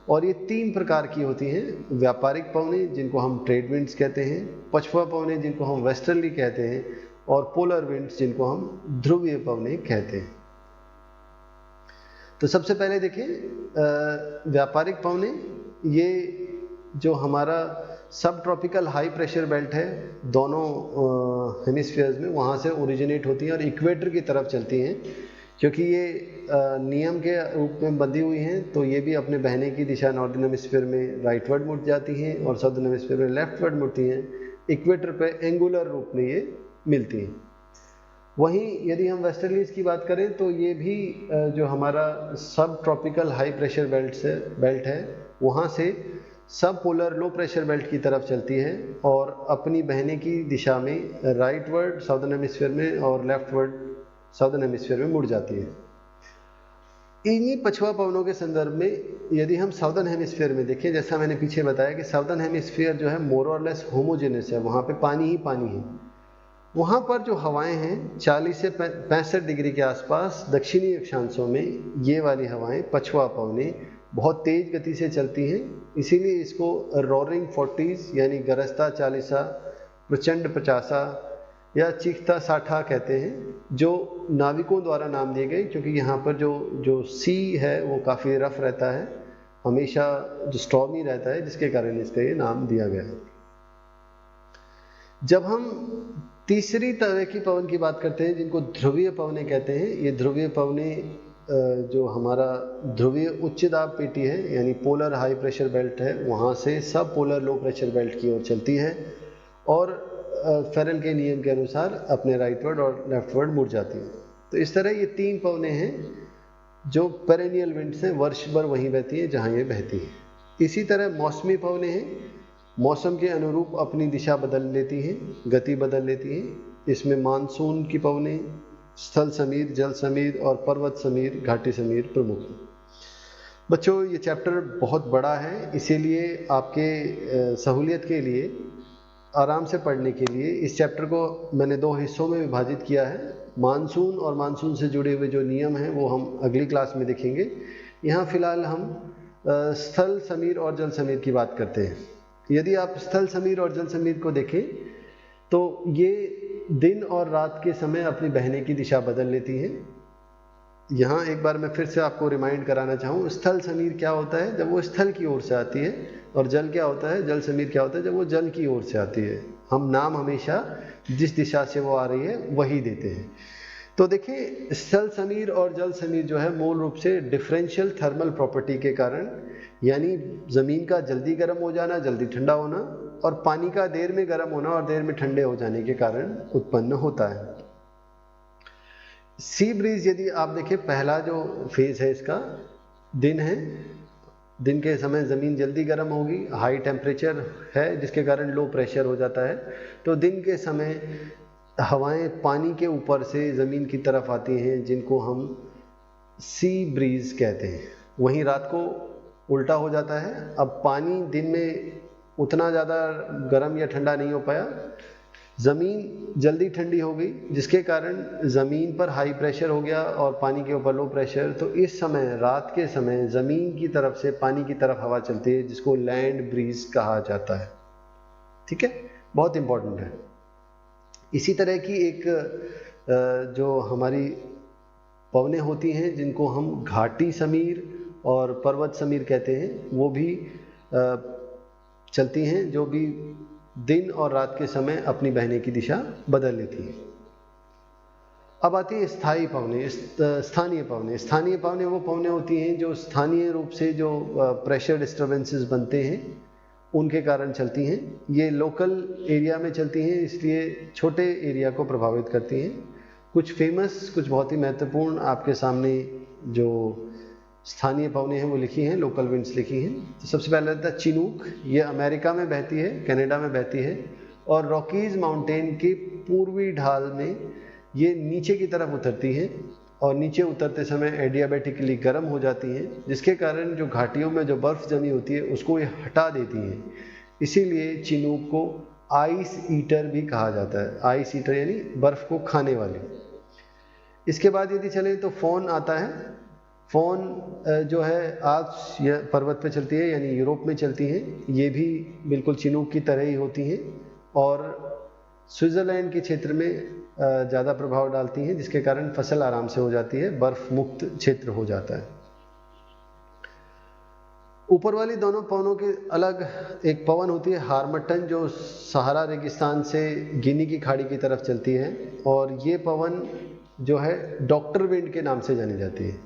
और ये 3 प्रकार की होती हैं, व्यापारिक पवनें जिनको हम ट्रेड विंड्स कहते हैं, पछुआ पवनें जिनको हम वेस्टर्ली कहते हैं, और पोलर विंड्स जिनको हम ध्रुवीय पवनें कहते हैं। तो सबसे पहले देखें व्यापारिक पवनें, ये जो हमारा सब ट्रॉपिकल हाई प्रेशर बेल्ट है दोनों हेमिस्फीयर्स में, वहाँ से ओरिजिनेट होती हैं और इक्वेटर की तरफ चलती हैं। क्योंकि ये नियम के रूप में बंधी हुई हैं तो ये भी अपने बहने की दिशा नॉर्दर्न हेमिस्फीयर में राइटवर्ड मुड़ जाती हैं और साउदर्न हेमिस्फीयर में लेफ्टवर्ड मुड़ती हैं। इक्वेटर पे एंगुलर रूप में ये मिलती हैं। वहीं यदि हम वेस्टर्लीज की बात करें तो ये भी जो हमारा सब ट्रॉपिकल हाई प्रेशर बेल्ट है वहाँ से सब पोलर लो प्रेशर बेल्ट की तरफ चलती है और अपनी बहने की दिशा में राइटवर्ड साउदर्न हेमिस्फीयर में और लेफ्टवर्ड साउदर्न हेमिस्फीयर में मुड़ जाती है। इन्हीं पछुआ पवनों के संदर्भ में यदि हम साउदर्न हेमिस्फीयर में देखें, जैसा मैंने पीछे बताया कि साउदर्न हेमिस्फीयर जो है मोर और लेस होमोजेनस है, वहाँ पे पानी ही पानी है। वहाँ पर जो हवाएं हैं 40 से 65 डिग्री के आसपास दक्षिणी अक्षांशों में ये वाली हवाएं पछुआ पवनें बहुत तेज़ गति से चलती हैं। इसीलिए इसको रोरिंग 40s यानी गरजता 40, प्रचंड 50 या चीखता 60 कहते हैं, जो नाविकों द्वारा नाम दिए गए क्योंकि यहाँ पर जो सी है वो काफ़ी रफ रहता है, हमेशा जो स्टॉर्मी रहता है, जिसके कारण इसका ये नाम दिया गया है। जब हम तीसरी तरह की पवन की बात करते हैं जिनको ध्रुवीय पवनें कहते हैं, ये ध्रुवीय पवनें जो हमारा ध्रुवीय उच्च दाब पेटी है यानी पोलर हाई प्रेशर बेल्ट है वहाँ से सब पोलर लो प्रेशर बेल्ट की ओर चलती है और फेरल के नियम के अनुसार अपने राइटवर्ड और लेफ्टवर्ड मुड़ जाती है। तो इस तरह ये 3 पवनें हैं जो पेरेनियल विंड से वर्ष भर वहीं बहती हैं जहाँ ये बहती हैं। इसी तरह मौसमी पवनें हैं, मौसम के अनुरूप अपनी दिशा बदल लेती हैं, गति बदल लेती हैं। इसमें मानसून की पवनें, स्थल समीर, जल समीर और पर्वत समीर, घाटी समीर प्रमुख हैं। बच्चों ये चैप्टर बहुत बड़ा है, इसीलिए आपके सहूलियत के लिए आराम से पढ़ने के लिए इस चैप्टर को मैंने 2 हिस्सों में विभाजित किया है। मानसून और मानसून से जुड़े हुए जो नियम हैं वो हम अगली क्लास में देखेंगे। यहाँ फिलहाल हम स्थल समीर और जल समीर की बात करते हैं। यदि आप स्थल समीर और जल समीर को देखें तो ये दिन और रात के समय अपनी बहने की दिशा बदल लेती हैं। यहाँ एक बार मैं फिर से आपको रिमाइंड कराना चाहूँ, स्थल समीर क्या होता है जब वो स्थल की ओर से आती है, और जल क्या होता है, जल समीर क्या होता है जब वो जल की ओर से आती है। हम नाम हमेशा जिस दिशा से वो आ रही है वही देते हैं। तो देखिए स्थल समीर और जल समीर जो है मूल रूप से डिफरेंशियल थर्मल प्रॉपर्टी के कारण, यानी ज़मीन का जल्दी गर्म हो जाना, जल्दी ठंडा होना, और पानी का देर में गर्म होना और देर में ठंडे हो जाने के कारण उत्पन्न होता है। सी ब्रीज यदि आप देखें, पहला जो फेज है इसका दिन है, दिन के समय ज़मीन जल्दी गर्म होगी, हाई टेम्परेचर है जिसके कारण लो प्रेशर हो जाता है। तो दिन के समय हवाएं पानी के ऊपर से ज़मीन की तरफ आती हैं, जिनको हम सी ब्रीज़ कहते हैं। वहीं रात को उल्टा हो जाता है। अब पानी दिन में उतना ज़्यादा गर्म या ठंडा नहीं हो पाया, ज़मीन जल्दी ठंडी हो गई, जिसके कारण ज़मीन पर हाई प्रेशर हो गया और पानी के ऊपर लो प्रेशर। तो इस समय, रात के समय, ज़मीन की तरफ से पानी की तरफ हवा चलती है, जिसको लैंड ब्रीज कहा जाता है। ठीक है, बहुत इंपॉर्टेंट है। इसी तरह की एक जो हमारी पवनें होती हैं, जिनको हम घाटी समीर और पर्वत समीर कहते हैं, वो भी चलती हैं, जो भी दिन और रात के समय अपनी बहने की दिशा बदल लेती हैं। अब आती है स्थायी पवनें, स्थानीय पवनें। स्थानीय पवनें वो पवनें होती हैं जो स्थानीय रूप से जो प्रेशर डिस्टर्बेंसेस बनते हैं उनके कारण चलती हैं। ये लोकल एरिया में चलती हैं, इसलिए छोटे एरिया को प्रभावित करती हैं। कुछ फेमस, कुछ बहुत ही महत्वपूर्ण आपके सामने जो स्थानीय पवनें हैं वो लिखी हैं, लोकल विंड्स लिखी हैं। तो सबसे पहले आता है चिनूक। ये अमेरिका में बहती है, कनाडा में बहती है, और रॉकीज माउंटेन के पूर्वी ढाल में ये नीचे की तरफ उतरती है, और नीचे उतरते समय एडियाबैटिकली गर्म हो जाती हैं, जिसके कारण जो घाटियों में जो बर्फ़ जमी होती है उसको ये हटा देती हैं। इसीलिए चिनूक को आइस ईटर भी कहा जाता है। आइस ईटर यानी बर्फ़ को खाने वाली। इसके बाद यदि चलें तो फोन आता है। फोन जो है आल्प्स या पर्वत पे चलती है, यानी यूरोप में चलती हैं। ये भी बिल्कुल चिनूक की तरह ही होती हैं और स्विट्ज़रलैंड के क्षेत्र में ज़्यादा प्रभाव डालती हैं, जिसके कारण फसल आराम से हो जाती है, बर्फ मुक्त क्षेत्र हो जाता है। ऊपर वाली दोनों पवनों के अलग एक पवन होती है हार्मटन, जो सहारा रेगिस्तान से गिनी की खाड़ी की तरफ चलती है, और ये पवन जो है डॉक्टर विंड के नाम से जानी जाती है।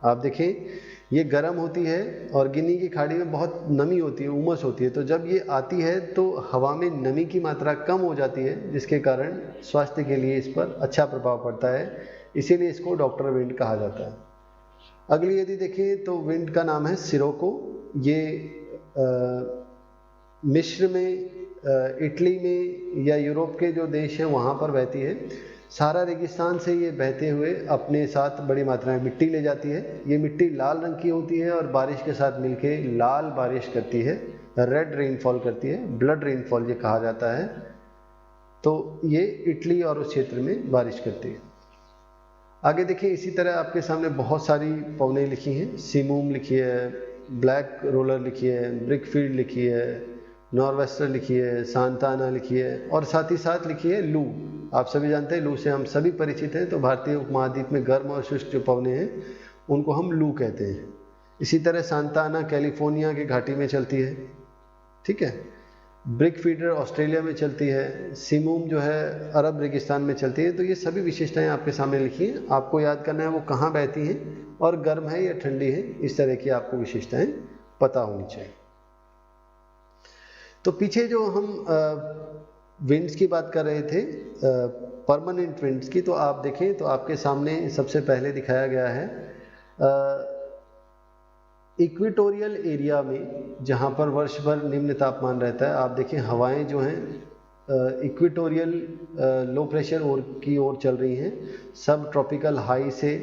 आप देखें, ये गर्म होती है और गिनी की खाड़ी में बहुत नमी होती है, उमस होती है। तो जब ये आती है तो हवा में नमी की मात्रा कम हो जाती है, जिसके कारण स्वास्थ्य के लिए इस पर अच्छा प्रभाव पड़ता है। इसीलिए इसको डॉक्टर विंड कहा जाता है। अगली यदि देखें तो विंड का नाम है सिरोको। ये मिस्र में, इटली में या यूरोप के जो देश हैं वहाँ पर बहती है। सहारा रेगिस्तान से ये बहते हुए अपने साथ बड़ी मात्रा में मिट्टी ले जाती है। ये मिट्टी लाल रंग की होती है और बारिश के साथ मिलके लाल बारिश करती है, रेड रेनफॉल करती है, ब्लड रेनफॉल ये कहा जाता है। तो ये इटली और उस क्षेत्र में बारिश करती है। आगे देखिए, इसी तरह आपके सामने बहुत सारी पवनें लिखी हैं। सीमूम लिखी है, ब्लैक रोलर लिखी है, ब्रिकफील्ड लिखी है, नॉरवेस्टर लिखी है, सांता आना लिखी है, और साथ ही साथ लिखी है लू। आप सभी जानते हैं, लू से हम सभी परिचित हैं। तो भारतीय उपमहाद्वीप में गर्म और शुष्क जो पवनें हैं उनको हम लू कहते हैं। इसी तरह सांता आना कैलिफोर्निया की घाटी में चलती है, ठीक है। ब्रिक फीडर ऑस्ट्रेलिया में चलती है। सिमूम जो है अरब रेगिस्तान में चलती है। तो ये सभी विशेषताएं आपके सामने लिखी हैं। आपको याद करना है वो कहाँ बहती हैं और गर्म है या ठंडी है, इस तरह की आपको विशेषताएं पता होनी चाहिए। तो पीछे जो हम विंड्स की बात कर रहे थे, परमानेंट विंड्स की, तो आप देखें तो आपके सामने सबसे पहले दिखाया गया है इक्वेटोरियल एरिया में, जहाँ पर वर्ष भर निम्न तापमान रहता है। आप देखें हवाएं जो हैं इक्वेटोरियल लो प्रेशर की ओर चल रही हैं, सब ट्रॉपिकल हाई से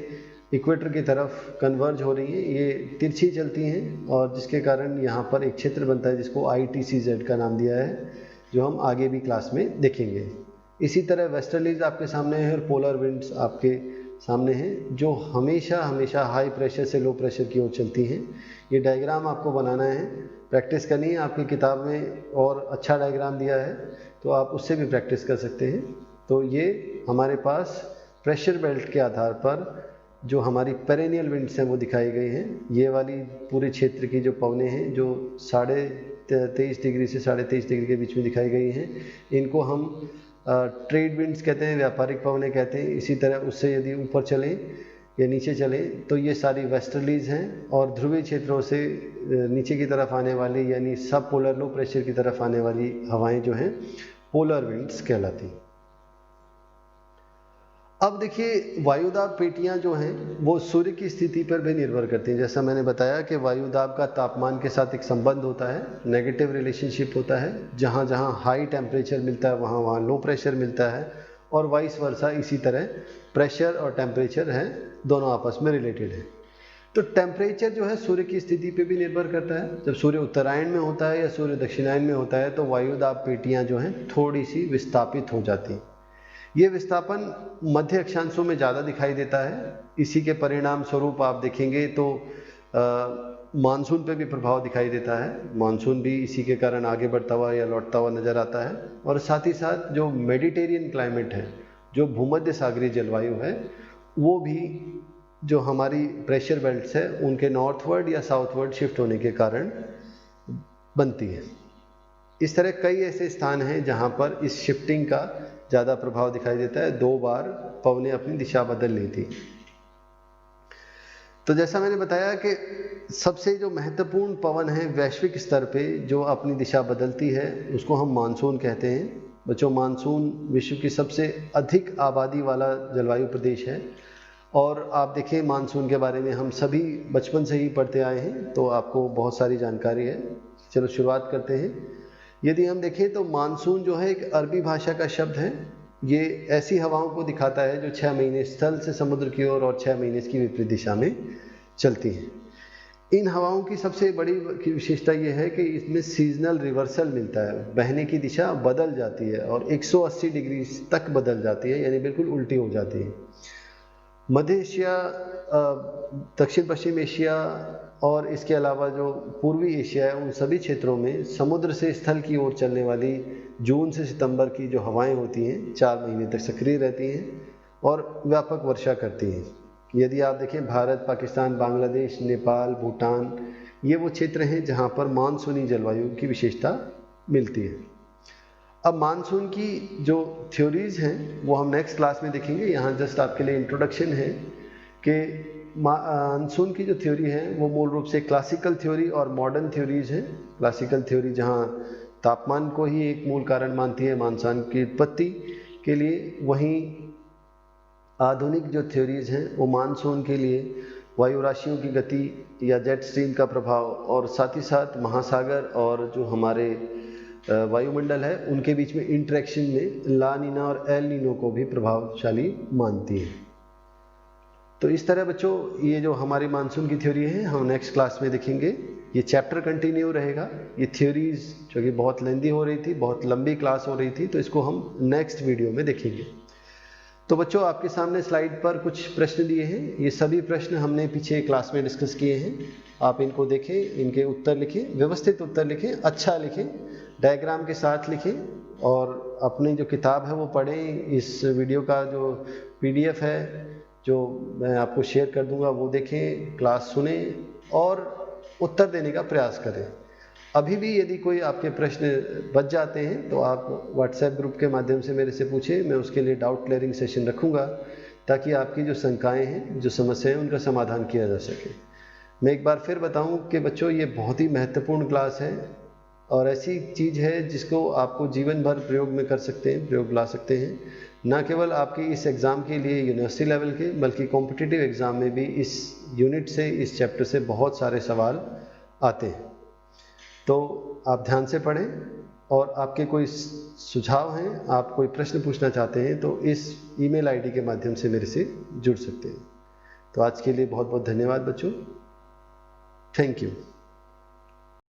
इक्वेटर की तरफ कन्वर्ज हो रही हैं। ये तिरछी चलती हैं और जिसके कारण यहाँ पर एक क्षेत्र बनता है जिसको ITCZ का नाम दिया है, जो हम आगे भी क्लास में देखेंगे। इसी तरह वेस्टर्लीज आपके सामने है और पोलर विंड्स आपके सामने हैं, जो हमेशा हमेशा हाई प्रेशर से लो प्रेशर की ओर चलती हैं। ये डायग्राम आपको बनाना है, प्रैक्टिस करनी है। आपकी किताब में और अच्छा डायग्राम दिया है, तो आप उससे भी प्रैक्टिस कर सकते हैं। तो ये हमारे पास प्रेशर बेल्ट के आधार पर जो हमारी पेरेनियल विंड्स हैं वो दिखाई गई हैं। ये वाली पूरे क्षेत्र की जो पवनें हैं, जो 23.5 डिग्री से 23.5 डिग्री के बीच में दिखाई गई हैं, इनको हम ट्रेड विंड्स कहते हैं, व्यापारिक पवनें कहते हैं। इसी तरह उससे यदि ऊपर चलें या नीचे चलें तो ये सारी वेस्टर्लीज हैं, और ध्रुवीय क्षेत्रों से नीचे की तरफ आने वाली यानी सब पोलर लो प्रेशर की तरफ आने वाली हवाएं जो हैं पोलर विंड्स कहलाती हैं। अब देखिए, वायुदाब पेटियां जो हैं वो सूर्य की स्थिति पर भी निर्भर करती हैं। जैसा मैंने बताया कि वायुदाब का तापमान के साथ एक संबंध होता है, नेगेटिव रिलेशनशिप होता है। जहाँ जहाँ हाई टेम्परेचर मिलता है वहाँ वहाँ लो प्रेशर मिलता है, और वाइस वर्सा इसी तरह प्रेशर और टेम्परेचर है, दोनों आपस में रिलेटेड है। तो टेम्परेचर जो है सूर्य की स्थिति पे भी निर्भर करता है। जब सूर्य उत्तरायण में होता है या सूर्य दक्षिणायन में होता है तो वायुदाब पेटियाँ जो हैं थोड़ी सी विस्थापित हो जाती हैं। ये विस्थापन मध्य अक्षांशों में ज़्यादा दिखाई देता है। इसी के परिणाम स्वरूप आप देखेंगे तो मानसून पे भी प्रभाव दिखाई देता है। मानसून भी इसी के कारण आगे बढ़ता हुआ या लौटता हुआ नज़र आता है। और साथ ही साथ जो मेडिटेरियन क्लाइमेट है, जो भूमध्य सागरीय जलवायु है, वो भी जो हमारी प्रेशर बेल्ट्स है उनके नॉर्थवर्ड या साउथवर्ड शिफ्ट होने के कारण बनती है। इस तरह कई ऐसे स्थान हैं जहाँ पर इस शिफ्टिंग का ज़्यादा प्रभाव दिखाई देता है। 2 बार पवनें अपनी दिशा बदल ली थी। तो जैसा मैंने बताया कि सबसे जो महत्वपूर्ण पवन है वैश्विक स्तर पे जो अपनी दिशा बदलती है उसको हम मानसून कहते हैं। बच्चों, मानसून विश्व की सबसे अधिक आबादी वाला जलवायु प्रदेश है और आप देखिए मानसून के बारे में हम सभी बचपन से ही पढ़ते आए हैं तो आपको बहुत सारी जानकारी है। चलो शुरुआत करते हैं। यदि हम देखें तो मानसून जो है एक अरबी भाषा का शब्द है। ये ऐसी हवाओं को दिखाता है जो 6 महीने स्थल से समुद्र की ओर और 6 महीने इसकी विपरीत दिशा में चलती हैं। इन हवाओं की सबसे बड़ी विशेषता ये है कि इसमें सीजनल रिवर्सल मिलता है, बहने की दिशा बदल जाती है और 180 डिग्री तक बदल जाती है, यानी बिल्कुल उल्टी हो जाती है। मध्य एशिया, दक्षिण पश्चिम एशिया और इसके अलावा जो पूर्वी एशिया है उन सभी क्षेत्रों में समुद्र से स्थल की ओर चलने वाली जून से सितंबर की जो हवाएं होती हैं 4 महीने तक सक्रिय रहती हैं और व्यापक वर्षा करती हैं। यदि आप देखें भारत, पाकिस्तान, बांग्लादेश, नेपाल, भूटान, ये वो क्षेत्र हैं जहाँ पर मानसूनी जलवायु की विशेषता मिलती है। अब मानसून की जो थ्योरीज़ हैं वो हम नेक्स्ट क्लास में देखेंगे। यहाँ जस्ट आपके लिए इंट्रोडक्शन है कि मानसून की जो थ्योरी है वो मूल रूप से क्लासिकल थ्योरी और मॉडर्न थ्योरीज़ हैं। क्लासिकल थ्योरी जहाँ तापमान को ही एक मूल कारण मानती है मानसून की उत्पत्ति के लिए, वहीं आधुनिक जो थ्योरीज़ हैं वो मानसून के लिए वायु राशियों की गति या जेट स्ट्रीम का प्रभाव और साथ ही साथ महासागर और जो हमारे वायुमंडल है उनके बीच में इंटरेक्शन में ला नीना और एल नीनो को भी प्रभावशाली मानती है। तो इस तरह बच्चों ये जो हमारी मानसून की थ्योरी है हम नेक्स्ट क्लास में देखेंगे। ये चैप्टर कंटिन्यू रहेगा। ये थ्योरीज जो कि बहुत लेंदी हो रही थी, बहुत लंबी क्लास हो रही थी, तो इसको हम नेक्स्ट वीडियो में देखेंगे। तो बच्चों आपके सामने स्लाइड पर कुछ प्रश्न दिए हैं। ये सभी प्रश्न हमने पीछे क्लास में डिस्कस किए हैं। आप इनको देखें, इनके उत्तर लिखें, व्यवस्थित उत्तर लिखें, अच्छा लिखें, डायग्राम के साथ लिखें और अपनी जो किताब है वो पढ़ें। इस वीडियो का जो PDF है जो मैं आपको शेयर कर दूंगा वो देखें, क्लास सुने और उत्तर देने का प्रयास करें। अभी भी यदि कोई आपके प्रश्न बच जाते हैं तो आप व्हाट्सएप ग्रुप के माध्यम से मेरे से पूछें। मैं उसके लिए डाउट क्लियरिंग सेशन रखूँगा ताकि आपकी जो शंकाएँ हैं, जो समस्याएं हैं, उनका समाधान किया जा सके। मैं एक बार फिर बताऊं कि बच्चों ये बहुत ही महत्वपूर्ण क्लास है और ऐसी चीज़ है जिसको आपको जीवन भर प्रयोग में कर सकते हैं, प्रयोग ला सकते हैं। न केवल आपके इस एग्ज़ाम के लिए यूनिवर्सिटी लेवल के, बल्कि कॉम्पिटिटिव एग्ज़ाम में भी इस यूनिट से, इस चैप्टर से बहुत सारे सवाल आते हैं। तो आप ध्यान से पढ़ें और आपके कोई सुझाव हैं, आप कोई प्रश्न पूछना चाहते हैं तो इस ईमेल आईडी के माध्यम से मेरे से जुड़ सकते हैं। तो आज के लिए बहुत बहुत धन्यवाद बच्चों। Thank you.